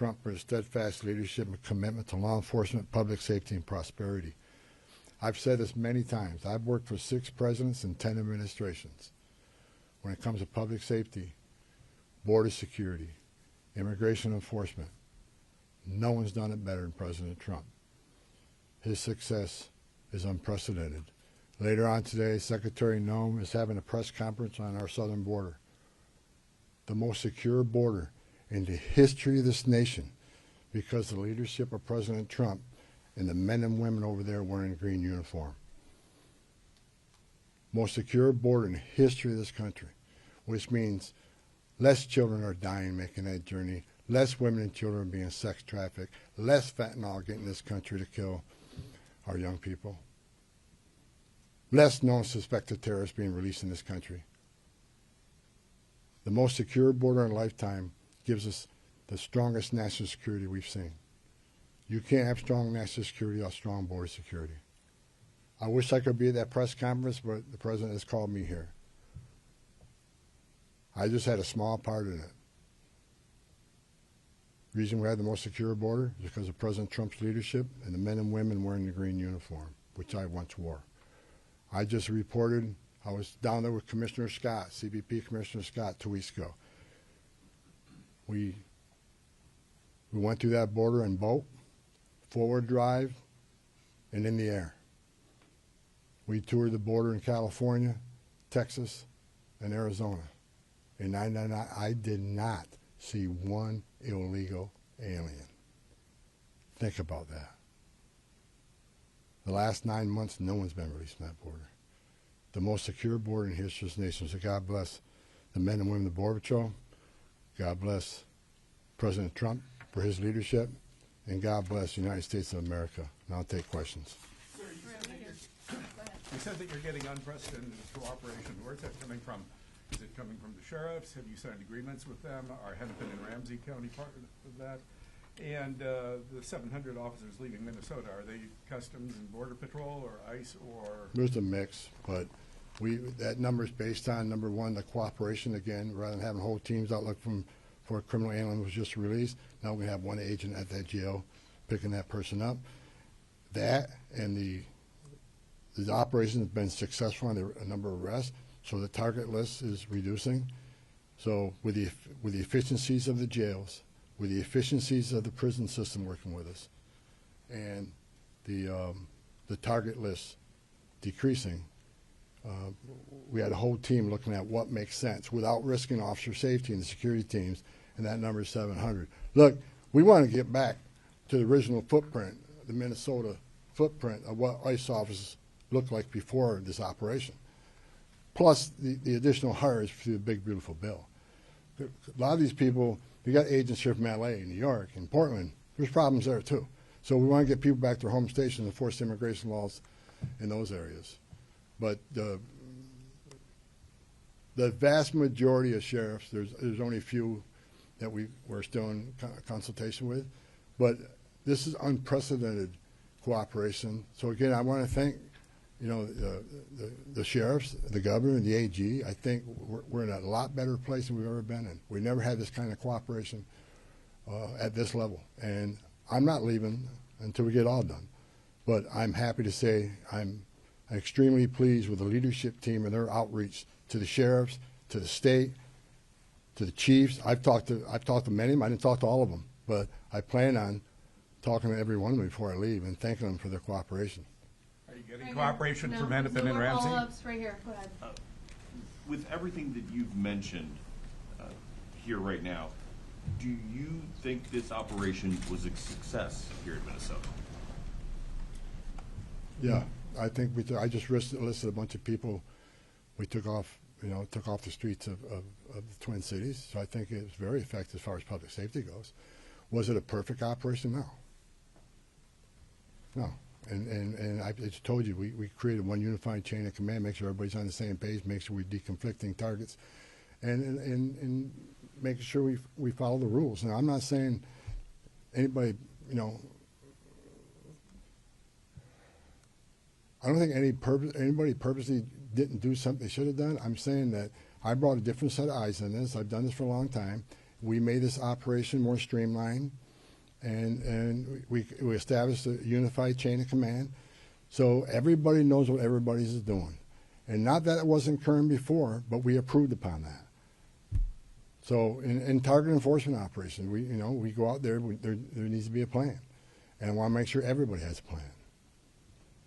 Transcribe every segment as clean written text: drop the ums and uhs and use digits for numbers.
Trump for his steadfast leadership and commitment to law enforcement, public safety, and prosperity. I've said this many times. I've worked for 6 presidents and 10 administrations. When it comes to public safety, border security, immigration enforcement, no one's done it better than President Trump. His success is unprecedented. Later on today, Secretary Noem is having a press conference on our southern border, the most secure border in the history of this nation, because of the leadership of President Trump and the men and women over there wearing a green uniform. Most secure border in the history of this country, which means less children are dying making that journey, less women and children being sex trafficked, less fentanyl getting this country to kill our young people, less known suspected terrorists being released in this country. The most secure border in a lifetime gives us the strongest national security we've seen. You can't have strong national security without strong border security. I wish I could be at that press conference, but the president has called me here. I just had a small part in it. The reason we have the most secure border is because of President Trump's leadership and the men and women wearing the green uniform, which I once wore. I just reported, I was down there with Commissioner Scott, CBP Commissioner Scott, 2 weeks ago. We went through that border in boat, forward drive, and in the air. We toured the border in California, Texas, and Arizona. And I did not see one illegal alien. Think about that. The last 9 months, no one's been released from that border. The most secure border in history of this nation. So God bless the men and women of the Border Patrol. God bless President Trump for his leadership. And God bless the United States of America. And I'll take questions. Sir, you said that you're getting unprecedented cooperation. Where's that coming from? Is it coming from the sheriffs? Have you signed agreements with them? Are Hennepin and Ramsey County part of that? And the 700 officers leaving Minnesota, are they Customs and Border Patrol or ICE or? There's a mix, but that number is based on, number one, the cooperation again, rather than having whole teams out looking for a criminal alien who was just released. Now we have one agent at that jail picking that person up. That and the operation has been successful on a number of arrests, so the target list is reducing. So with the efficiencies of the jails, with the efficiencies of the prison system working with us, and the target list decreasing, we had a whole team looking at what makes sense without risking officer safety and the security teams, and that number is 700. Look, we want to get back to the original footprint, the Minnesota footprint of what ICE officers looked like before this operation, plus the additional hires through the big, beautiful bill. A lot of these people, we got agents here from LA, New York, and Portland. There's problems there too. So we want to get people back to their home stations and enforce immigration laws in those areas. But the vast majority of sheriffs, there's only a few that we're still in consultation with, but this is unprecedented cooperation. So again, I want to thank the sheriffs, the governor, and the AG. I think we're in a lot better place than we've ever been in. We never had this kind of cooperation at this level. And I'm not leaving until we get all done. But I'm happy to say I'm extremely pleased with the leadership team and their outreach to the sheriffs, to the state, to the chiefs. I've talked to many of them. I didn't talk to all of them, but I plan on talking to every one of them before I leave and thanking them for their cooperation. Are you getting cooperation from Hennepin and Ramsey? Follow-ups right here. Go ahead. With everything that you've mentioned here right now, do you think this operation was a success here in Minnesota? Yeah, I think I just listed a bunch of people we took off the streets of the Twin Cities. So I think it was very effective as far as public safety goes. Was it a perfect operation? No. No. And I just told you, we created one unified chain of command, make sure everybody's on the same page, make sure we're deconflicting targets, and making sure we follow the rules. Now, I'm not saying anybody, I don't think anybody purposely didn't do something they should have done. I'm saying that I brought a different set of eyes on this. I've done this for a long time. We made this operation more streamlined. and we established a unified chain of command, so everybody knows what everybody's doing. And not that it wasn't occurring before, but we approved upon that. So in target enforcement operations, we go out there, there needs to be a plan. And I want to make sure everybody has a plan.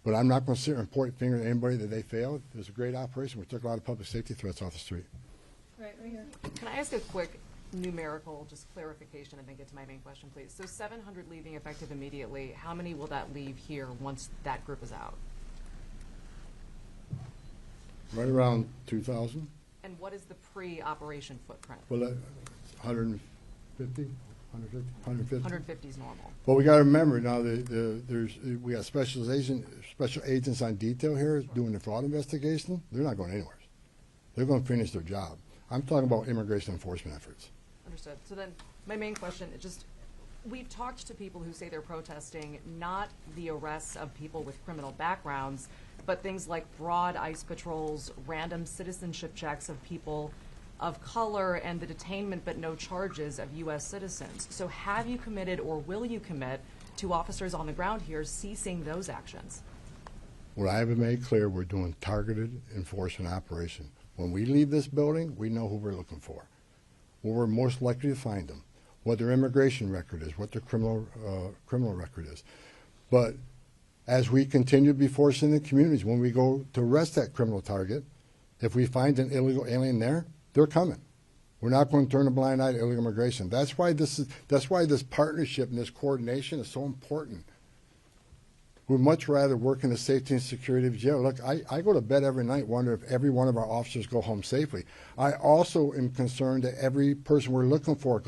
But I'm not going to sit here and point a finger at anybody that they failed. It was a great operation. We took a lot of public safety threats off the street. Right here. Can I ask a quick numerical, just clarification, and then get to my main question, please? So 700 leaving effective immediately. How many will that leave here once that group is out? Right around 2,000. And what is the pre-operation footprint? Well, 150, 150. 150 is normal. But we got to remember now, we got special agents on detail here doing the fraud investigation. They're not going anywhere. They're going to finish their job. I'm talking about immigration enforcement efforts. Understood. So then, my main question, we've talked to people who say they're protesting not the arrests of people with criminal backgrounds, but things like broad ICE patrols, random citizenship checks of people of color, and the detainment but no charges of U.S. citizens. So have you committed or will you commit to officers on the ground here ceasing those actions? What I have made clear, we're doing targeted enforcement operation. When we leave this building, we know who we're looking for, where we're most likely to find them, what their immigration record is, what their criminal record is. But as we continue to be forced in the communities, when we go to arrest that criminal target, if we find an illegal alien there, they're coming. We're not going to turn a blind eye to illegal immigration. That's why this partnership and this coordination is so important. We'd much rather work in the safety and security of jail. Look, I go to bed every night wondering if every one of our officers go home safely. I also am concerned that every person we're looking for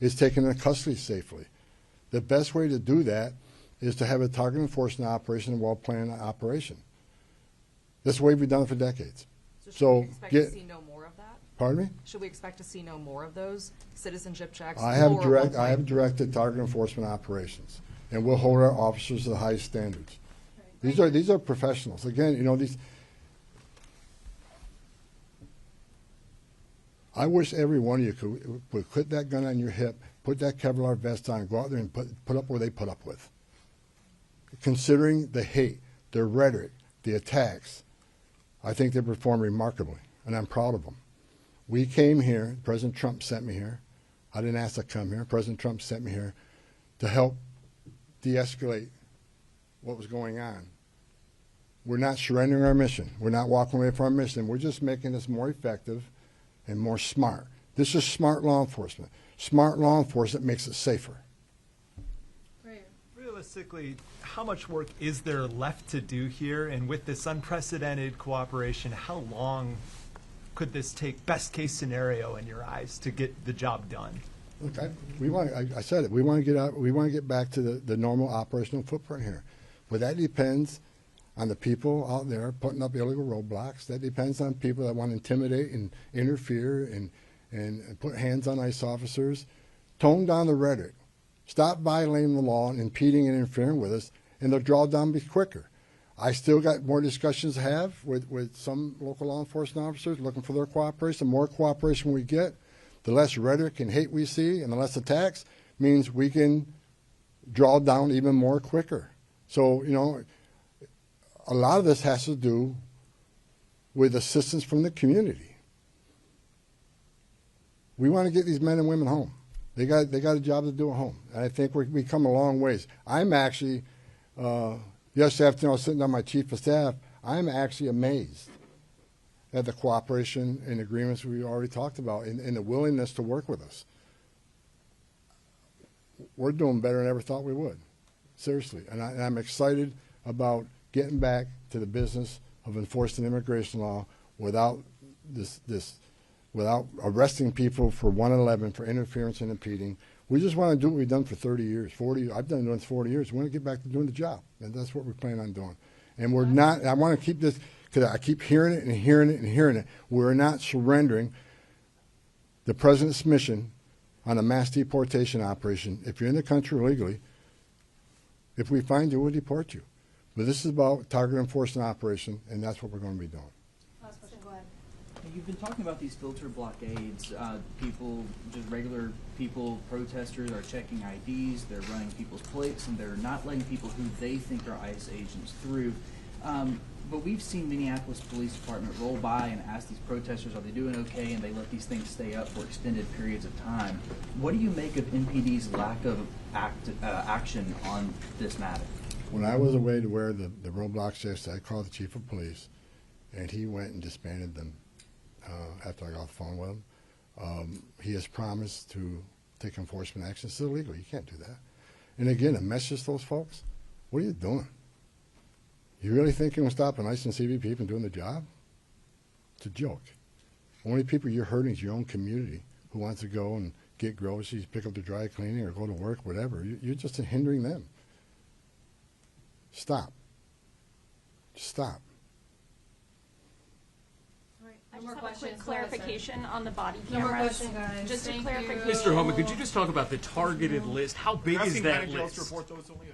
is taken into custody safely. The best way to do that is to have a target enforcement operation and well-planned operation. This is the way we've done it for decades. So should we expect to see no more of that? Pardon me? Should we expect to see no more of those citizenship checks? I have directed target enforcement operations, and we'll hold our officers to the highest standards. These are professionals. Again, I wish every one of you would put that gun on your hip, put that Kevlar vest on, and go out there and put up what they put up with. Considering the hate, their rhetoric, the attacks, I think they performed remarkably, and I'm proud of them. We came here, President Trump sent me here. I didn't ask to come here. President Trump sent me here to help de-escalate what was going on. We're not surrendering our mission. We're not walking away from our mission. We're just making this more effective and more smart. This is smart law enforcement. Smart law enforcement makes it safer. Realistically, how much work is there left to do here? And with this unprecedented cooperation, how long could this take, best case scenario in your eyes, to get the job done? Look, I said it. We want to get back to the normal operational footprint here. But that depends on the people out there putting up illegal roadblocks. That depends on people that want to intimidate and interfere and put hands on ICE officers. Tone down the rhetoric. Stop violating the law and impeding and interfering with us, and the drawdown be quicker. I still got more discussions to have with some local law enforcement officers looking for their cooperation. The more cooperation we get, the less rhetoric and hate we see, and the less attacks means we can draw down even more quicker. So, a lot of this has to do with assistance from the community. We want to get these men and women home. They got a job to do at home, and I think we come a long ways. I'm actually, yesterday afternoon I was sitting down with my chief of staff, I'm actually amazed at the cooperation and agreements we already talked about and the willingness to work with us. We're doing better than I ever thought we would, seriously. And I'm excited about getting back to the business of enforcing immigration law without without arresting people for 111 for interference and impeding. We just want to do what we've done for 30 years, 40. I've done it for 40 years. We want to get back to doing the job, and that's what we plan on doing. And we're not. I want to keep this because I keep hearing it and hearing it and hearing it. We're not surrendering the president's mission on a mass deportation operation. If you're in the country illegally, if we find you, we'll deport you. But this is about target enforcement operation, and that's what we're going to be doing. Last question, go ahead. You've been talking about these filter blockades. People, just regular people, protesters are checking IDs, they're running people's plates, and they're not letting people who they think are ICE agents through. But we've seen Minneapolis Police Department roll by and ask these protesters, are they doing okay, and they let these things stay up for extended periods of time. What do you make of MPD's lack of action on this matter? When I was away to where the roadblock shifts, I called the chief of police, and he went and disbanded them after I got off the phone with him. He has promised to take enforcement action. It's still illegal. You can't do that. And again, a message to those folks, what are you doing? You really think you're going to stop an ICE and CBP from doing the job? It's a joke. Only people you're hurting is your own community who wants to go and get groceries, pick up the dry cleaning, or go to work, whatever. You're just hindering them. Stop. Stop. I just have a quick clarification on the body No more cameras. questions, guys. Just a Thank clarification. you. Mr. Homan, could you just talk about the targeted list? How big is that County Jail's list? report, though, it's only a